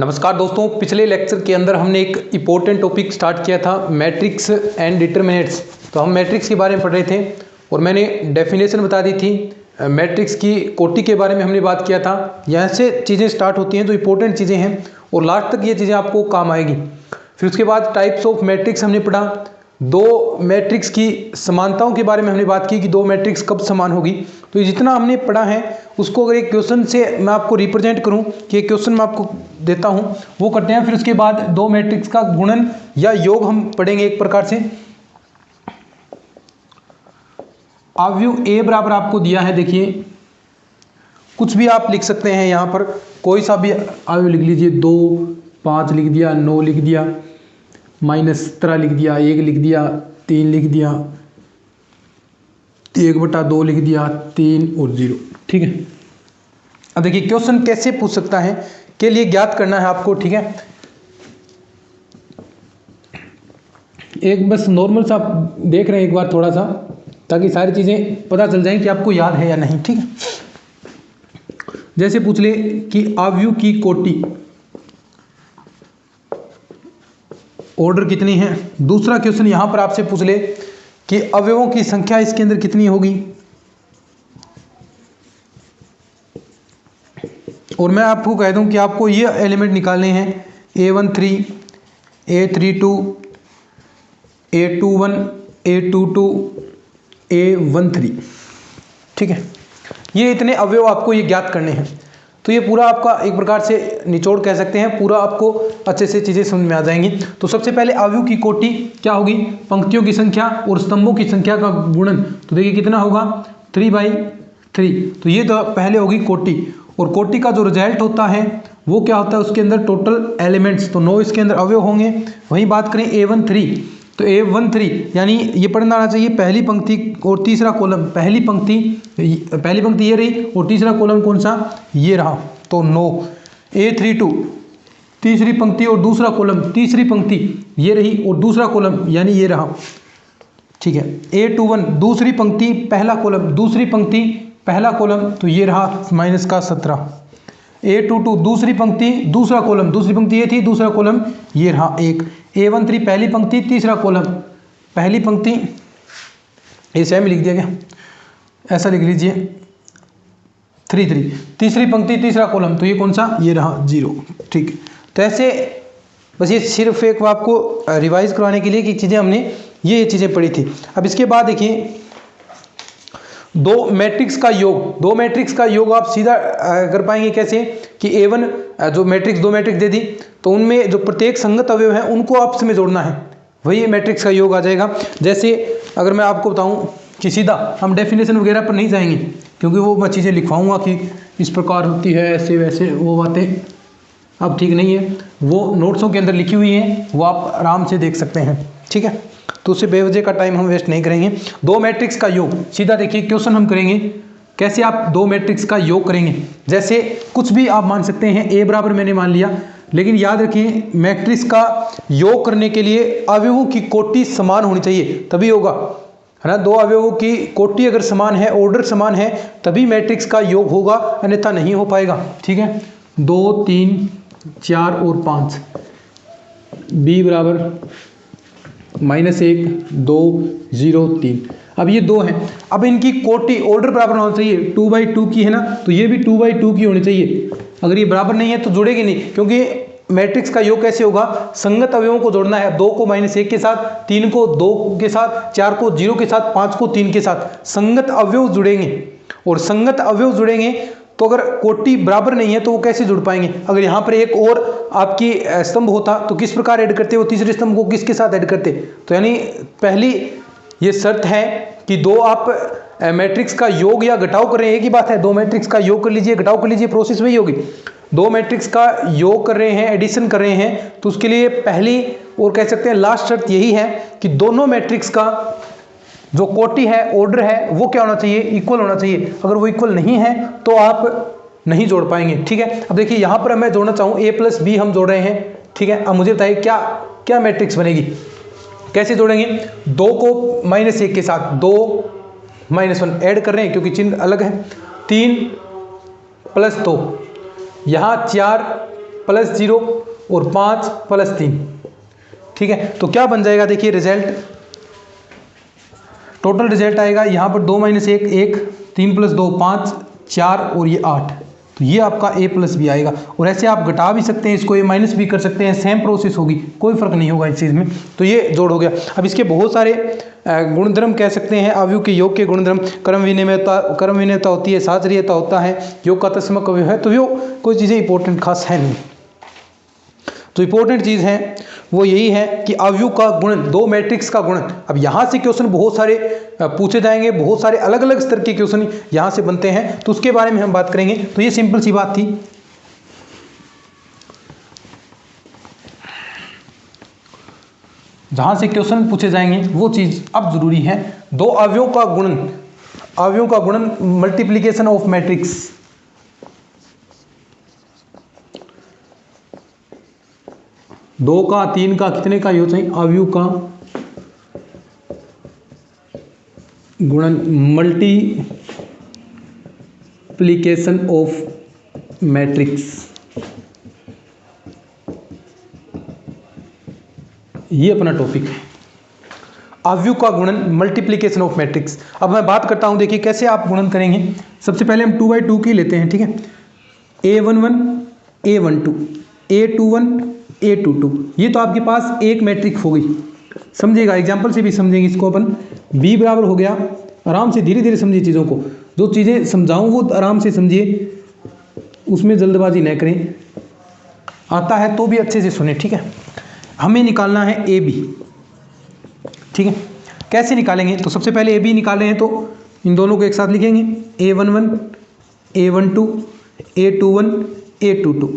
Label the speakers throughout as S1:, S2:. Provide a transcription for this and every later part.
S1: नमस्कार दोस्तों, पिछले लेक्चर के अंदर हमने एक इम्पोर्टेंट टॉपिक स्टार्ट किया था मैट्रिक्स एंड डिटरमिनेंट्स। तो हम मैट्रिक्स के बारे में पढ़ रहे थे और मैंने डेफिनेशन बता दी थी। मैट्रिक्स की कोटि के बारे में हमने बात किया था। यहाँ से चीज़ें स्टार्ट होती हैं जो इंपॉर्टेंट चीज़ें हैं और लास्ट तक ये चीज़ें आपको काम आएगी। फिर उसके बाद टाइप्स ऑफ मैट्रिक्स हमने पढ़ा। दो मैट्रिक्स की समानताओं के बारे में हमने बात की कि दो मैट्रिक्स कब समान होगी। तो ये जितना हमने पढ़ा है उसको अगर एक क्वेश्चन से मैं आपको रिप्रेजेंट करूं कि एक क्वेश्चन मैं आपको देता हूं वो करते हैं। फिर उसके बाद दो मैट्रिक्स का गुणन या योग हम पढ़ेंगे एक प्रकार से। अवयव ए बराबर आपको दिया है, देखिए कुछ भी आप लिख सकते हैं। यहाँ पर कोई सा भी अवयव लिख लीजिए, 2, 5 लिख दिया, 9 लिख दिया, -17 लिख दिया, 1 लिख दिया, 3 लिख दिया, 1/2 लिख दिया, 3 और 0। ठीक है। अब देखिए क्वेश्चन कैसे पूछ सकता है के लिए ज्ञात करना है आपको। ठीक है, एक बस नॉर्मल सा देख रहे हैं एक बार थोड़ा सा, ताकि सारी चीज़ें पता चल जाएं कि आपको याद है या नहीं। ठीक है, जैसे पूछ ले कि अवयव की कोटि ऑर्डर कितनी है। दूसरा क्वेश्चन यहां पर आपसे पूछ ले कि अवयवों की संख्या इसके अंदर कितनी होगी। और मैं आपको कह दूं कि आपको ये एलिमेंट निकालने हैं, A13, A32, A21, A22, A13। ठीक है, ये इतने अवयव आपको ये ज्ञात करने हैं। तो ये पूरा आपका एक प्रकार से निचोड़ कह सकते हैं, पूरा आपको अच्छे से चीज़ें समझ में आ जाएंगी। तो सबसे पहले अवयव की कोटि क्या होगी, पंक्तियों की संख्या और स्तंभों की संख्या का गुणन। तो देखिए कितना होगा, 3/3। तो ये तो पहले होगी कोटि। और कोटि का जो रिजल्ट होता है वो क्या होता है, उसके अंदर टोटल एलिमेंट्स, तो 9 इसके अंदर अवयव होंगे। वहीं बात करें A13, तो A13 यानी ये पढ़ना आना चाहिए पहली पंक्ति और तीसरा कॉलम। पहली पंक्ति ये रही और तीसरा कॉलम कौन सा, ये रहा, तो 9। A32 तीसरी पंक्ति और दूसरा कॉलम, तीसरी पंक्ति ये रही और दूसरा कॉलम यानी ये रहा। ठीक है, A21 दूसरी पंक्ति पहला कॉलम, दूसरी पंक्ति पहला कॉलम, तो ये रहा -17। A22 दूसरी पंक्ति दूसरा कॉलम, दूसरी पंक्ति ये थी, दूसरा कॉलम ये रहा 1। A13 पहली पंक्ति तीसरा कॉलम, पहली पंक्ति ये सेम लिख दिया गया, ऐसा लिख लीजिए 3 तीसरी पंक्ति तीसरा कॉलम, तो ये कौन सा, ये रहा 0। ठीक, तो ऐसे बस ये सिर्फ एक आपको रिवाइज करवाने के लिए कि चीज़ें हमने ये चीज़ें पढ़ी थी। अब इसके बाद देखिए दो मैट्रिक्स का योग। दो मैट्रिक्स का योग आप सीधा कर पाएंगे कैसे कि A1 जो मैट्रिक्स, दो मैट्रिक्स दे दी तो उनमें जो प्रत्येक संगत अवयव हैं उनको आपस में जोड़ना है, वही मैट्रिक्स का योग आ जाएगा। जैसे अगर मैं आपको बताऊं कि सीधा हम डेफिनेशन वगैरह पर नहीं जाएंगे, क्योंकि वो मैं चीज़ें लिखवाऊंगा कि इस प्रकार होती है, ऐसे वैसे, वो बातें अब ठीक नहीं है। वो नोट्सों के अंदर लिखी हुई हैं, वो आप आराम से देख सकते हैं। ठीक है, तो उससे बेवजह का टाइम हम वेस्ट नहीं करेंगे। दो मैट्रिक्स का योग, सीधा देखिए क्वेश्चन हम करेंगे कैसे आप दो मैट्रिक्स का योग करेंगे। जैसे कुछ भी आप मान सकते हैं, A बराबर मैंने मान लिया, लेकिन याद रखिए मैट्रिक्स का योग करने के लिए अवयवों की कोटि समान होनी चाहिए, तभी होगा, है ना। दो अवयवों की कोटि अगर समान है, ऑर्डर समान है, तभी मैट्रिक्स का योग होगा, अन्यथा नहीं हो पाएगा। ठीक है, 2, 3, 4 और 5, B बराबर -1, 2, 0, 3। अब ये दो हैं, अब इनकी कोटि ऑर्डर बराबर होना चाहिए। 2/2 की है ना, तो ये भी 2/2 की होनी चाहिए। अगर ये बराबर नहीं है तो जुड़ेगी नहीं, क्योंकि मैट्रिक्स का योग कैसे होगा, संगत अवयवों को जोड़ना है। 2 को -1 के साथ, 3 को 2 के साथ, 4 को 0 के साथ, 5 को 3 के साथ संगत अवयव जुड़ेंगे। और संगत अवयव जुड़ेंगे तो अगर कोटि बराबर नहीं है तो वो कैसे जुड़ पाएंगे। अगर यहाँ पर एक और आपकी स्तंभ होता तो किस प्रकार ऐड करते, वो तीसरे स्तंभ को किसके साथ ऐड करते। तो यानी पहली ये शर्त है कि दो आप मैट्रिक्स का योग या घटाव कर रहे हैं, एक ही बात है। दो मैट्रिक्स का योग कर लीजिए, घटाव कर लीजिए, प्रोसेस वही होगी। दो मैट्रिक्स का योग कर रहे हैं, एडिशन कर रहे हैं, तो उसके लिए पहली और कह सकते हैं लास्ट शर्त यही है कि दोनों मैट्रिक्स का जो कोटि है, ऑर्डर है, वो क्या होना चाहिए, इक्वल होना चाहिए। अगर वो इक्वल नहीं है तो आप नहीं जोड़ पाएंगे। ठीक है, अब देखिए यहाँ पर मैं जोड़ना चाहूँ A + B हम जोड़ रहे हैं। ठीक है, अब मुझे बताइए क्या क्या मैट्रिक्स बनेगी, कैसे जोड़ेंगे। 2 को -1 के साथ 2 -1 ऐड कर रहे हैं क्योंकि चिन्ह अलग है। 3 + 2, यहाँ 4 प्लस 0 और 5 प्लस 3। ठीक है, तो क्या बन जाएगा देखिए रिजल्ट, टोटल रिजल्ट आएगा यहाँ पर 2 - 1 1, 3 + 2 5, 4 और ये 8। तो ये आपका a + b आएगा। और ऐसे आप घटा भी सकते हैं इसको, ये माइनस भी कर सकते हैं, सेम प्रोसेस होगी, कोई फर्क नहीं होगा इस चीज़ में। तो ये जोड़ हो गया। अब इसके बहुत सारे गुणधर्म कह सकते हैं, अवयव के योग के गुणधर्म, क्रम विनिमयता होती है, साजरीयता होता है, योग का तत्समक अवयव है। तो यो कोई चीज़ें इंपॉर्टेंट खास है नहीं। तो इंपॉर्टेंट चीज़ है वो यही है कि अवयव का गुणन, दो मैट्रिक्स का गुणन। अब यहाँ से क्वेश्चन बहुत सारे पूछे जाएंगे, बहुत सारे अलग अलग स्तर के क्वेश्चन यहाँ से बनते हैं, तो उसके बारे में हम बात करेंगे। तो ये सिंपल सी बात थी। जहाँ से क्वेश्चन पूछे जाएंगे वो चीज़ अब जरूरी है। दो अवयव का गुणन, मल्टीप्लीकेशन ऑफ मैट्रिक्स। दो का, तीन का, कितने का ये चाहिए, अवयव का गुणन, मल्टीप्लीकेशन ऑफ मैट्रिक्स, ये अपना टॉपिक है, अवयव का गुणन, मल्टीप्लीकेशन ऑफ मैट्रिक्स। अब मैं बात करता हूं, देखिए कैसे आप गुणन करेंगे। सबसे पहले हम 2/2 की लेते हैं, ठीक है। a11 a12 a21 a22, ये तो आपके पास एक मैट्रिक्स हो गई। समझिएगा, एग्जाम्पल से भी समझेंगे इसको अपन। b बराबर हो गया, आराम से धीरे धीरे समझिए चीज़ों को, जो चीज़ें समझाऊं वो आराम से समझिए, उसमें जल्दबाजी न करें, आता है तो भी अच्छे से सुने, ठीक है। हमें निकालना है ए बी, ठीक है। कैसे निकालेंगे, तो सबसे पहले ए बी निकाले हैं तो इन दोनों को एक साथ लिखेंगे, a11 a12 a21 a22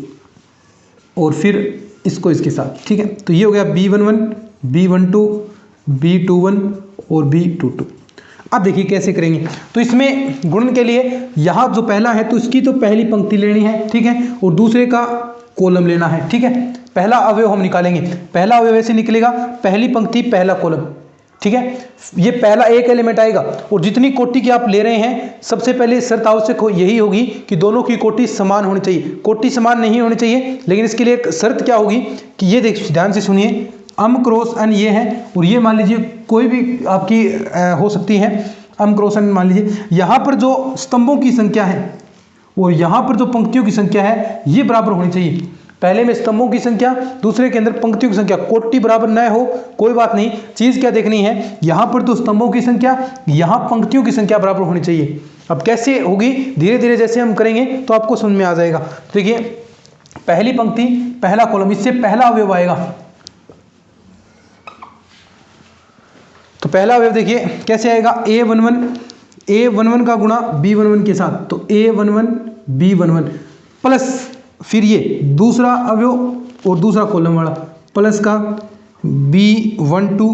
S1: और फिर इसको इसके साथ, ठीक है। तो ये हो गया b11 b12 b21 और b22। अब देखिए कैसे करेंगे। तो इसमें गुणन के लिए यहाँ जो पहला है तो इसकी तो पहली पंक्ति लेनी है, ठीक है, और दूसरे का कॉलम लेना है, ठीक है। पहला अवयव हम निकालेंगे, पहला अवयव ऐसे निकलेगा, पहली पंक्ति पहला कॉलम, ठीक है। ये पहला एक एलिमेंट आएगा, और जितनी कोटि की आप ले रहे हैं, सबसे पहले शर्त आवश्यक यही होगी कि दोनों की कोटि समान होनी चाहिए। कोटि समान नहीं होनी चाहिए, लेकिन इसके लिए एक शर्त क्या होगी कि ये देख ध्यान से सुनिए, अम क्रॉस अन ये है, और ये मान लीजिए कोई भी आपकी हो सकती है, अम क्रॉस अन मान लीजिए। यहाँ पर जो स्तंभों की संख्या है और यहाँ पर जो पंक्तियों की संख्या है ये बराबर होनी चाहिए। पहले में स्तंभों की संख्या, दूसरे के अंदर पंक्तियों की संख्या, कोटि बराबर न हो कोई बात नहीं, चीज क्या देखनी है, यहाँ पर तो स्तंभों की संख्या, यहाँ पंक्तियों की संख्या बराबर होनी चाहिए। अब कैसे होगी, धीरे धीरे जैसे हम करेंगे तो आपको समझ में आ जाएगा। देखिए पहली पंक्ति पहला कॉलम, इससे पहला अवयव आएगा। तो पहला अवयव देखिए कैसे आएगा, a11 का गुणा b11 के साथ, तो a11 b11 प्लस फिर ये दूसरा अवयव और दूसरा कॉलम वाला प्लस का b12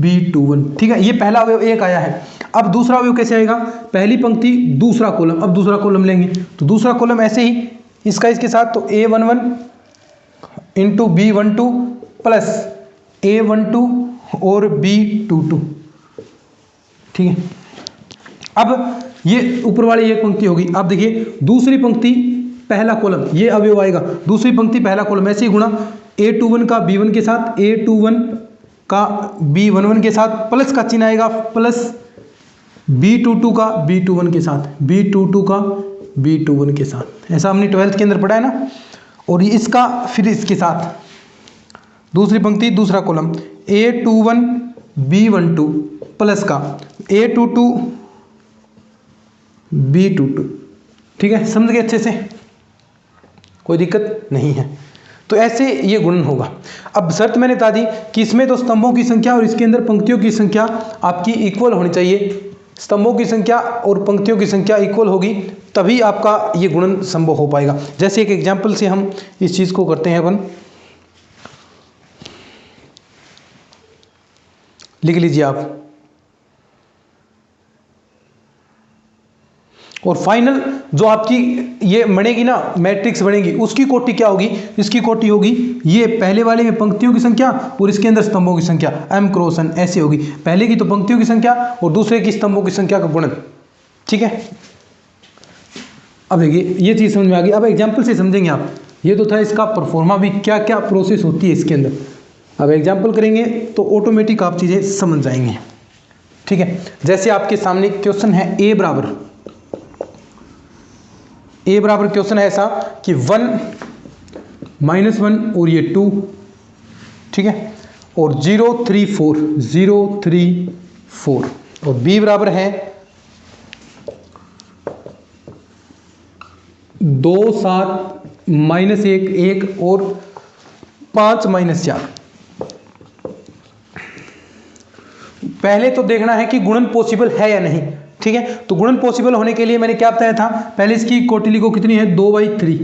S1: b21, ठीक है। ये पहला अवयव एक आया है। अब दूसरा अवयव कैसे आएगा, पहली पंक्ति दूसरा कॉलम, अब दूसरा कॉलम लेंगे तो दूसरा कॉलम ऐसे ही इसका इसके साथ, तो a11 into b12 plus a12 और b22, ठीक है। अब ये ऊपर वाली एक पंक्ति होगी। अब देखिए दूसरी पंक्ति पहला कॉलम, ये अवयव आएगा, दूसरी पंक्ति पहला कॉलम, ऐसे ही गुणा a21 का b1 के साथ, a21 का b11 के साथ, प्लस का चिन्ह आएगा, प्लस b22 का b21 के साथ, b22 का b21 के साथ। ऐसा हमने 12th के अंदर पढ़ा है ना। और इसका फिर इसके साथ दूसरी पंक्ति दूसरा कॉलम, a21 b12 प्लस का a22 b22, ठीक है। समझ गए अच्छे से, कोई दिक्कत नहीं है। तो ऐसे ये गुणन होगा। अब शर्त मैंने बता दी कि इसमें तो स्तंभों की संख्या और इसके अंदर पंक्तियों की संख्या आपकी इक्वल होनी चाहिए। स्तंभों की संख्या और पंक्तियों की संख्या इक्वल होगी तभी आपका ये गुणन संभव हो पाएगा। जैसे एक एग्जाम्पल से हम इस चीज़ को करते हैं, अपन लिख लीजिए आप। और फाइनल जो आपकी ये बनेगी ना, मैट्रिक्स बनेगी, उसकी कोटि क्या होगी, इसकी कोटि होगी ये पहले वाले में पंक्तियों की संख्या और इसके अंदर स्तंभों की संख्या, m क्रॉस n ऐसे होगी। पहले की तो पंक्तियों की संख्या और दूसरे की स्तंभों की संख्या का गुणन, ठीक है। अब देखिए ये चीज़ समझ में आ गई। अब एग्जाम्पल से समझेंगे आप। ये तो था इसका परफॉर्मा भी, क्या क्या प्रोसेस होती है इसके अंदर। अब एग्जाम्पल करेंगे तो ऑटोमेटिक आप चीज़ें समझ जाएंगे। ठीक है, जैसे आपके सामने क्वेश्चन है ए बराबर क्वेश्चन है ऐसा कि 1 -1 और ये 2, ठीक है, और 0 3 4 और बी बराबर है 2 7 -1 1 और 5 -4। पहले तो देखना है कि गुणन पॉसिबल है या नहीं। ठीक है, तो गुणन पॉसिबल होने के लिए मैंने क्या बताया था, पहले इसकी कोटि लिखो कितनी है 2/3,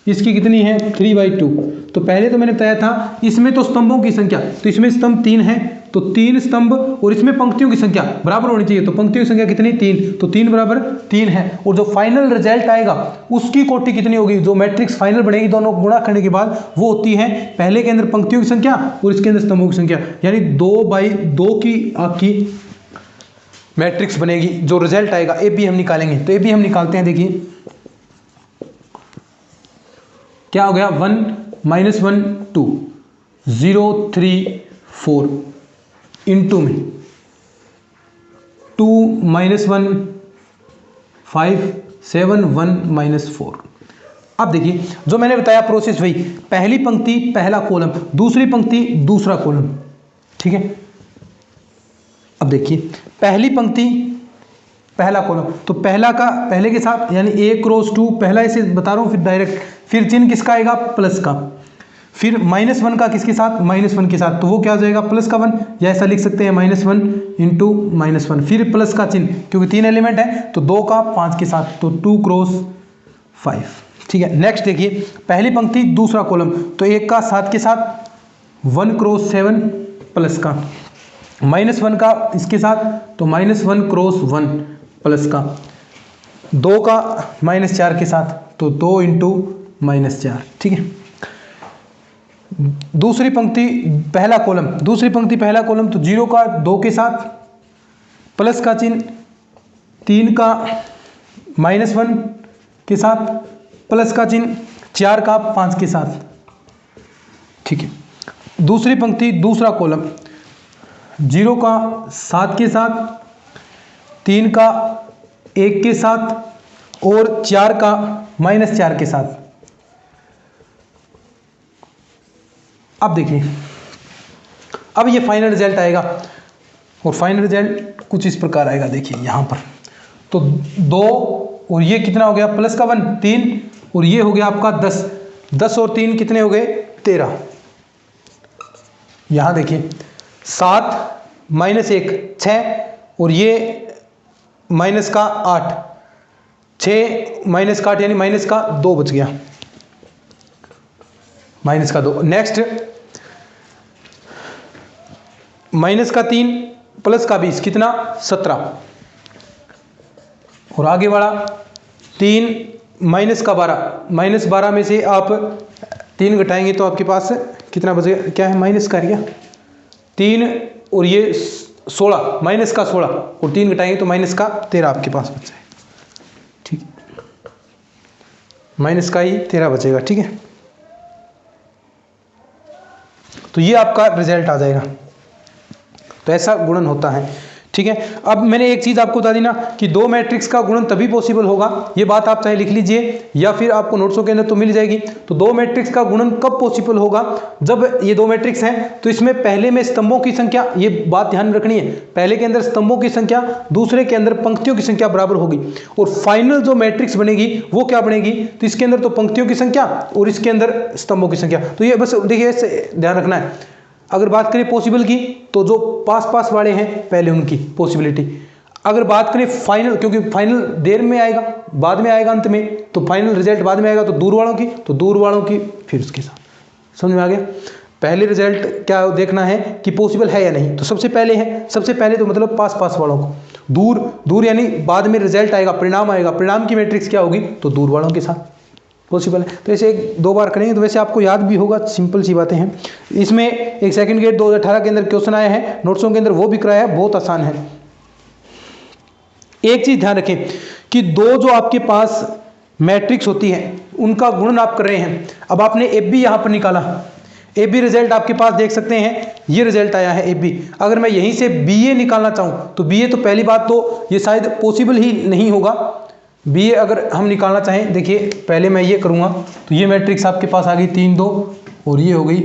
S1: इसकी कितनी है 3/2। तो पहले तो मैंने बताया था इसमें तो स्तंभों की संख्या, तो इसमें स्तंभ 3 है तो 3 स्तंभ, और इसमें पंक्तियों की संख्या बराबर होनी चाहिए, तो पंक्तियों की संख्या कितनी 3, तो 3 बराबर 3 है। और जो फाइनल रिजल्ट आएगा उसकी कोटि कितनी होगी, जो मैट्रिक्स फाइनल बनेगी दोनों गुणा करने के बाद, वो होती है पहले के अंदर पंक्तियों की संख्या और इसके अंदर स्तंभों की संख्या, यानी 2/2 की आपकी मैट्रिक्स बनेगी। जो रिजल्ट आएगा ए बी हम निकालेंगे, तो ए बी हम निकालते हैं। देखिए क्या हो गया 1 -1 2 0 3 4 इंटू में 2 -1 5 7 1 -4। अब देखिए जो मैंने बताया प्रोसेस वही, पहली पंक्ति पहला कॉलम, दूसरी पंक्ति दूसरा कॉलम। ठीक है, अब देखिए पहली पंक्ति पहला कॉलम, तो पहला का पहले के साथ यानी a क्रॉस 2, पहला इसे बता रहा हूँ, फिर डायरेक्ट, फिर चिन्ह किसका आएगा प्लस का, फिर -1 का किसके साथ -1 के साथ, तो वो क्या हो जाएगा प्लस का 1, या ऐसा लिख सकते हैं -1 इंटू -1, फिर प्लस का चिन्ह क्योंकि 3 एलिमेंट है तो 2 का 5 के साथ, तो 2 क्रॉस 5। ठीक है, नेक्स्ट देखिए पहली पंक्ति दूसरा कॉलम, तो 1 का 7 के साथ 1 क्रॉस 7 प्लस का, -1 का इसके साथ तो -1 क्रॉस 1 प्लस का, 2 का -4 के साथ तो 2 इंटू -4। ठीक है, दूसरी पंक्ति पहला कॉलम, दूसरी पंक्ति पहला कॉलम, तो 0 का 2 के साथ प्लस का चिन्ह, 3 का -1 के साथ प्लस का चिन्ह, 4 का 5 के साथ। ठीक है, दूसरी पंक्ति दूसरा कॉलम, 0 का 7 के साथ, 3 का 1 के साथ और 4 का -4 के साथ। अब देखिए अब ये फाइनल रिजल्ट आएगा, और फाइनल रिजल्ट कुछ इस प्रकार आएगा। देखिए यहाँ पर तो 2 और ये कितना हो गया प्लस का 1 3, और ये हो गया आपका 10, 10 और 3 कितने हो गए 13। यहाँ देखिए 7 -1 6, और ये माइनस का 8, 6 माइनस का 8 यानी माइनस का 2 बच गया, माइनस का 2। नेक्स्ट माइनस का 3 प्लस का 20 कितना 17, और आगे वाला 3 माइनस का 12, -12 में से आप 3 घटाएंगे तो आपके पास कितना बचेगा, क्या है माइनस का एरिया 3, और ये 16 माइनस का 16, और 3 घटाएंगे तो माइनस का 13 आपके पास बच जाएगा। ठीक, माइनस का ही 13 बचेगा। ठीक है, तो ये आपका रिजल्ट आ जाएगा। तो ऐसा गुणन होता है। ठीक है, अब मैंने एक चीज़ आपको बता दी ना कि 2 मैट्रिक्स का गुणन तभी पॉसिबल होगा, ये बात आप चाहे लिख लीजिए या फिर आपको नोट्सों के अंदर तो मिल जाएगी। तो 2 मैट्रिक्स का गुणन कब पॉसिबल होगा, जब ये 2 मैट्रिक्स हैं तो इसमें पहले में स्तंभों की संख्या, ये बात ध्यान रखनी है, पहले के अंदर स्तंभों की संख्या, दूसरे के अंदर पंक्तियों की संख्या बराबर होगी, और फाइनल जो मैट्रिक्स बनेगी वो क्या बनेगी, तो इसके अंदर तो पंक्तियों की संख्या और इसके अंदर स्तंभों की संख्या। तो ये बस देखिए इससे ध्यान रखना है। अगर बात करें पॉसिबल की, तो जो पास पास वाले हैं पहले उनकी पॉसिबिलिटी। अगर बात करें फाइनल, क्योंकि फाइनल देर में आएगा, बाद में आएगा अंत में, तो फाइनल रिजल्ट बाद में आएगा, तो दूर वालों की, तो दूर वालों की फिर उसके साथ। समझ में आ गया। पहले रिजल्ट क्या देखना है कि पॉसिबल है या नहीं, तो सबसे पहले है, सबसे पहले तो मतलब पास पास वालों को, दूर दूर यानी बाद में रिजल्ट आएगा, परिणाम आएगा, परिणाम की मैट्रिक्स क्या होगी, तो दूर वालों के साथ पॉसिबल है। तो ऐसे 1-2 बार करेंगे तो वैसे आपको याद भी होगा, सिंपल सी बातें हैं। इसमें एक सेकंड गेट 2018 के अंदर क्वेश्चन आया है, नोट्सों के अंदर वो भी कराया है, बहुत आसान है। एक चीज ध्यान रखें कि 2 जो आपके पास मैट्रिक्स होती है उनका गुणन आप कर रहे हैं। अब आपने एफ बी यहाँ पर निकाला, ए बी रिजल्ट आपके पास देख सकते हैं, ये रिजल्ट आया है ए बी। अगर मैं यहीं से बी ए निकालना चाहूँ तो बी ए तो पहली बात तो ये शायद पॉसिबल ही नहीं होगा। बी ए अगर हम निकालना चाहें, देखिए पहले मैं ये करूँगा तो ये मैट्रिक्स आपके पास आ गई 3 2 और ये हो गई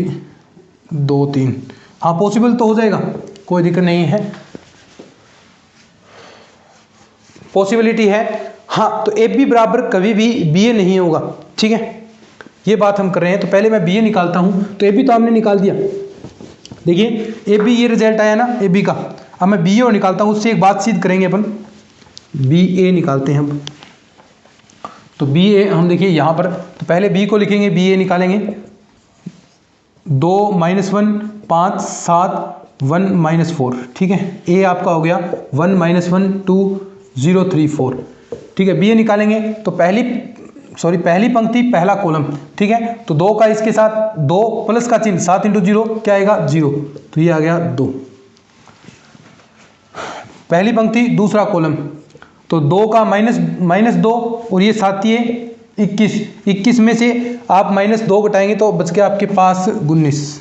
S1: 2 3। हाँ पॉसिबल तो हो जाएगा, कोई दिक्कत नहीं है, पॉसिबिलिटी है। हाँ तो ए बी बराबर कभी भी बी ए नहीं होगा, ठीक है, ये बात हम कर रहे हैं। तो पहले मैं बी ए निकालता हूँ, तो ए बी तो हमने निकाल दिया, देखिए ए बी ये रिजल्ट आया ना ए बी का। अब मैं बी ए निकालता हूँ, उससे एक बात सिद्ध करेंगे अपन, बी ए निकालते हैं हम। तो बी ए हम देखिए यहाँ पर, तो पहले बी को लिखेंगे, बी ए निकालेंगे, 2 -1 5 7 1 -4, ठीक है। ए आपका हो गया 1 -1 2 0 3 4, ठीक है। बी ए निकालेंगे तो पहली पंक्ति पहला कॉलम, ठीक है। तो 2 का इसके साथ 2 प्लस का चिन्ह, 7 × 0 क्या आएगा 0, तो ये आ गया 2। पहली पंक्ति दूसरा कॉलम, तो 2 का -2 और ये 7 21 में से आप -2 घटाएंगे तो बच गया आपके पास 19।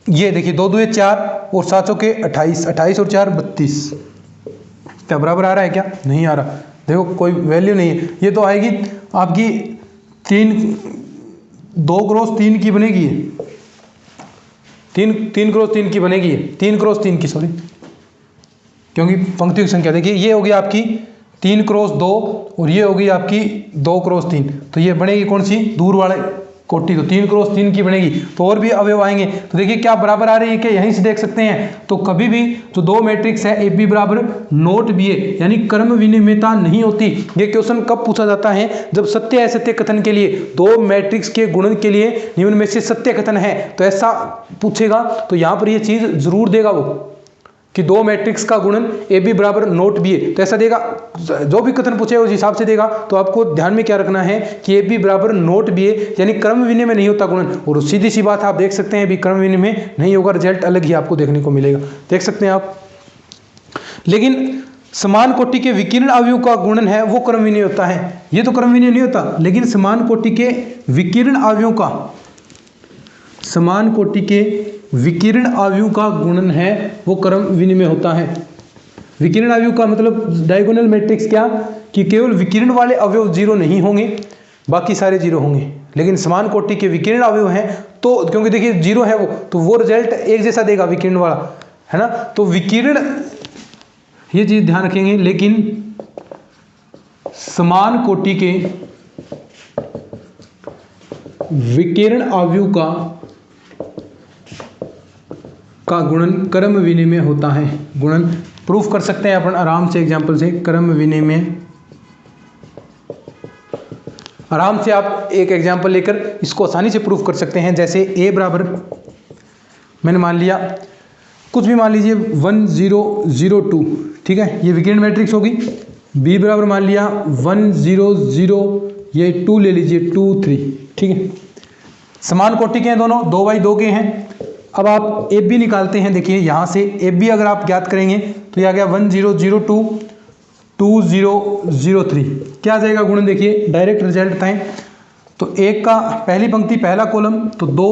S1: ये देखिए 2 2 4 और 7 के 28, 28 और 4 32, क्या बराबर आ रहा है? क्या नहीं आ रहा, देखो कोई वैल्यू नहीं है। ये तो आएगी आपकी 2 × 3 की बनेगी, 3 × 3 की बनेगी, 3 × 3 की, सॉरी, क्योंकि पंक्तियों की संख्या देखिए ये होगी आपकी 3 × 2 और ये होगी आपकी 2 × 3, तो ये बनेगी कौन सी, दूर वाले कोटि, तो 3 × 3 की बनेगी। तो और भी अवयव आएंगे, तो देखिए क्या बराबर आ रही है, कि यहीं से देख सकते हैं। तो कभी भी जो 2 मैट्रिक्स है ए बी बराबर नोट बी ए, यानी क्रम विनिमयता नहीं होती। ये क्वेश्चन कब पूछा जाता है, जब सत्य असत्य कथन के लिए 2 मैट्रिक्स के गुणन के लिए निम्न में से सत्य कथन है, तो ऐसा पूछेगा। तो यहाँ पर ये चीज जरूर देगा वो, कि 2 मैट्रिक्स का गुणन ए बी बराबर नोट बी ए, तो ऐसा देगा, जो भी कथन पूछेगा उस हिसाब से देगा। तो आपको ध्यान में क्या रखना है कि ए बी बराबर नोट बी ए, यानी क्रम विनिमय नहीं होता गुणन। और सीधी सी बात आप देख सकते हैं भी क्रम विनिमय नहीं होगा, रिजल्ट अलग ही आपको देखने को मिलेगा, देख सकते हैं आप। लेकिन समान कोटि के विकीर्ण अवयव का गुणन है वो क्रम विनिमय होता है, ये तो क्रम विनिमय नहीं होता। लेकिन समान कोटि के विकीर्ण अवयव का, समान कोटि के विकीर्ण अवयव का गुणन है वो क्रम विनिमय होता है। विकीर्ण अवयव का मतलब डायगोनल मैट्रिक्स क्या, कि केवल विकीर्ण वाले अवयव 0 नहीं होंगे, बाकी सारे 0 होंगे। लेकिन समान कोटि के विकीर्ण अवयव हैं तो, क्योंकि देखिए 0 है वो, तो वो रिजल्ट एक जैसा देगा विकीर्ण वाला, है ना। तो विकीर्ण, ये चीज ध्यान रखेंगे। लेकिन समान कोटि के विकीर्ण अवयव का गुणन क्रम विनिमय होता है। गुणन प्रूफ कर सकते हैं अपन आराम से एग्जांपल से, क्रम विनिमय आराम से आप एक एग्जांपल लेकर इसको आसानी से प्रूफ कर सकते हैं। जैसे ए बराबर, मैंने मान लिया कुछ भी मान लीजिए 1 0 0 2, ठीक है, ये विकीर्ण मैट्रिक्स होगी। बी बराबर मान लिया 1 0 0, ये 2 ले लीजिए 2 3, ठीक है। समान कोटि के हैं दोनों, 2 बाई 2 के हैं। अब आप ए बी निकालते हैं, देखिए यहाँ से ए बी अगर आप ज्ञात करेंगे तो ये आ गया 1 0 0 2 2 0 0 3, क्या आ जाएगा गुणन, देखिए डायरेक्ट रिजल्ट बताएं। तो एक का पहली पंक्ति पहला कॉलम तो 2,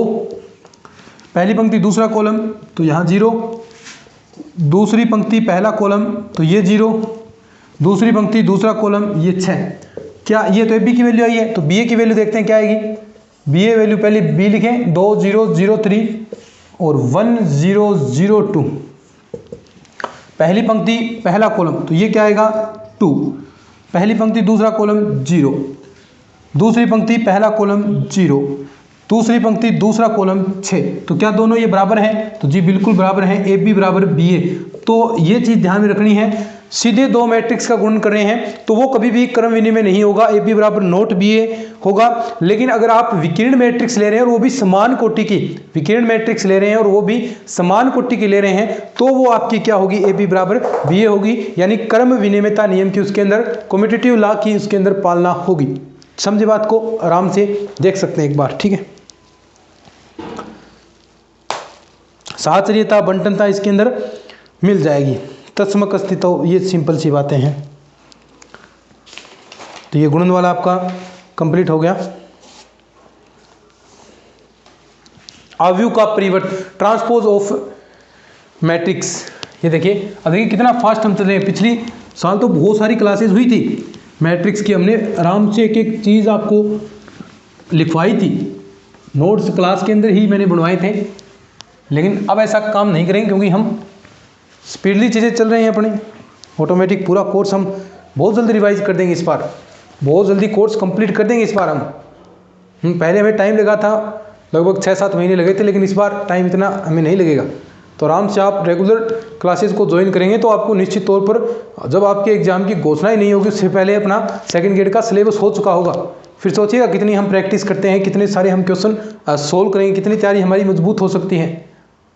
S1: पहली पंक्ति दूसरा कॉलम तो यहाँ 0, दूसरी पंक्ति पहला कॉलम तो ये 0, दूसरी पंक्ति दूसरा कॉलम ये 6। क्या ये तो ए बी की वैल्यू आई है, तो बी ए की वैल्यू देखते हैं क्या आएगी। बी ए वैल्यू पहले बी लिखें, 2 0 0 3 और 1 0 0 2, पहली पंक्ति पहला कॉलम तो ये क्या आएगा 2, पहली पंक्ति दूसरा कॉलम 0, दूसरी पंक्ति पहला कॉलम 0, दूसरी पंक्ति दूसरा कॉलम 6। तो क्या दोनों ये बराबर हैं, तो जी बिल्कुल बराबर हैं, ए बी बराबर बी ए। तो ये चीज़ ध्यान में रखनी है, सीधे 2 मैट्रिक्स का गुणन कर रहे हैं तो वो कभी भी क्रम विनिमय नहीं होगा, ए बी बराबर नोट बी ए होगा। लेकिन अगर आप विकीर्ण मैट्रिक्स ले रहे हैं और वो भी समान कोटि की, विकीर्ण मैट्रिक्स ले रहे हैं और वो भी समान कोटि की ले रहे हैं, तो वो आपकी क्या होगी, ए बी बराबर बी ए होगी, यानी क्रम विनिमयता नियम की उसके अंदर, कम्यूटेटिव लॉ की उसके अंदर पालना होगी। समझे बात को, आराम से देख सकते हैं एक बार, ठीक है। साहचर्यता बंटनता इसके अंदर मिल जाएगी, तत्समक अस्तित्व, ये सिंपल सी बातें हैं। तो ये गुणन वाला आपका कंप्लीट हो गया। अवयव का परिवर्तन, ट्रांसपोज ऑफ मैट्रिक्स। ये देखिए, अब देखिए कितना फास्ट हम चल रहे हैं। पिछली साल तो बहुत सारी क्लासेस हुई थी मैट्रिक्स की, हमने आराम से एक एक चीज़ आपको लिखवाई थी, नोट्स क्लास के अंदर ही मैंने बनवाए थे। लेकिन अब ऐसा काम नहीं करेंगे क्योंकि हम स्पीडली चीज़ें चल रहे हैं अपने, ऑटोमेटिक पूरा कोर्स हम बहुत जल्दी रिवाइज कर देंगे इस बार, बहुत जल्दी कोर्स कंप्लीट कर देंगे इस बार हम। पहले हमें टाइम लगा था, लगभग 6-7 महीने लगे थे, लेकिन इस बार टाइम इतना हमें नहीं लगेगा। तो आराम से आप रेगुलर क्लासेस को ज्वाइन करेंगे तो आपको निश्चित तौर पर जब आपके एग्जाम की घोषणा ही नहीं होगी उससे पहले अपना सेकंड ग्रेड का सिलेबस हो चुका होगा। फिर सोचिएगा कितनी हम प्रैक्टिस करते हैं, कितने सारे हम क्वेश्चन सोल्व करेंगे, कितनी तैयारी हमारी मजबूत हो सकती है,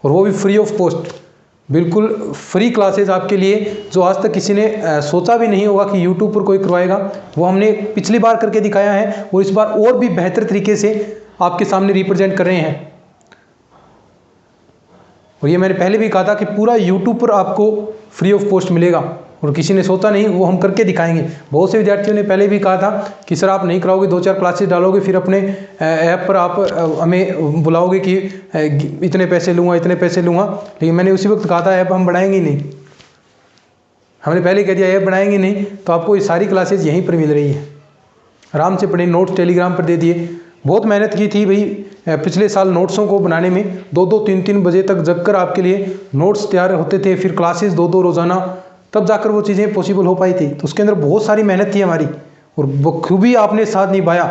S1: और वो भी फ्री ऑफ कॉस्ट, बिल्कुल फ्री क्लासेस आपके लिए, जो आज तक किसी ने सोचा भी नहीं होगा कि यूट्यूब पर कोई करवाएगा। वो हमने पिछली बार करके दिखाया है और इस बार और भी बेहतर तरीके से आपके सामने रिप्रेजेंट कर रहे हैं। और ये मैंने पहले भी कहा था कि पूरा यूट्यूब पर आपको फ्री ऑफ कॉस्ट मिलेगा, और किसी ने सोचा नहीं, वो हम करके दिखाएंगे। बहुत से विद्यार्थियों ने पहले भी कहा था कि सर आप नहीं कराओगे, 2-4 क्लासेस डालोगे, फिर अपने ऐप पर आप हमें बुलाओगे कि इतने पैसे लूँगा, इतने पैसे लूँगा। लेकिन मैंने उसी वक्त कहा था ऐप हम बढ़ाएंगे नहीं, हमने पहले कह दिया ऐप बढ़ाएंगे नहीं, तो आपको ये सारी क्लासेज यहीं पर मिल रही है। आराम से पढ़े, नोट्स टेलीग्राम पर दे दिए। बहुत मेहनत की थी भाई पिछले साल नोट्सों को बनाने में, 2-2 3-3 बजे तक जगकर आपके लिए नोट्स तैयार होते थे, फिर क्लासेस 2-2 रोज़ाना, तब जाकर वो चीज़ें पॉसिबल हो पाई थी। तो उसके अंदर बहुत सारी मेहनत थी हमारी, और बखूबी आपने साथ निभाया।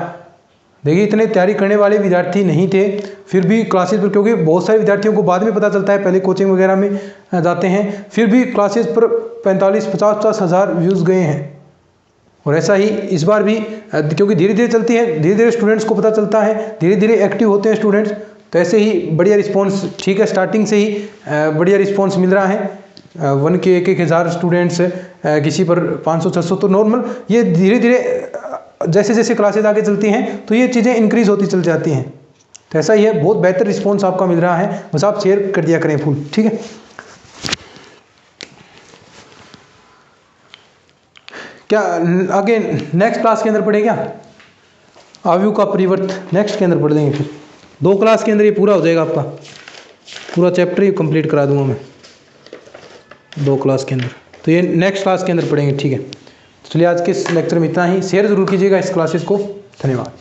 S1: देखिए इतने तैयारी करने वाले विद्यार्थी नहीं थे, फिर भी क्लासेस पर, क्योंकि बहुत सारे विद्यार्थियों को बाद में पता चलता है, पहले कोचिंग वगैरह में जाते हैं, फिर भी क्लासेस पर 45-50 हज़ार व्यूज़ गए हैं। और ऐसा ही इस बार भी, क्योंकि धीरे धीरे चलती है, धीरे धीरे स्टूडेंट्स को पता चलता है, धीरे धीरे एक्टिव होते हैं स्टूडेंट्स, तो ऐसे ही बढ़िया रिस्पॉन्स, ठीक है स्टार्टिंग से ही बढ़िया रिस्पॉन्स मिल रहा है। 1 के 1-1 हज़ार स्टूडेंट्स, किसी पर 500-600, तो नॉर्मल ये धीरे धीरे जैसे जैसे क्लासेज आगे चलती हैं तो ये चीज़ें इंक्रीज़ होती चल जाती हैं। तो ऐसा ही है, बहुत बेहतर रिस्पॉन्स आपका मिल रहा है, बस आप शेयर कर दिया करें फुल, ठीक है। क्या आगे नेक्स्ट क्लास के अंदर पढ़े क्या अवयव का परिवर्तन, नेक्स्ट के अंदर पढ़ देंगे। फिर 2 क्लास के अंदर ये पूरा हो जाएगा, आपका पूरा चैप्टर ही कंप्लीट करा दूंगा मैं 2 क्लास के अंदर। तो ये नेक्स्ट क्लास के अंदर पढ़ेंगे, ठीक है। तो चलिए आज के इस लेक्चर में इतना ही। शेयर जरूर कीजिएगा इस क्लासेस को। धन्यवाद।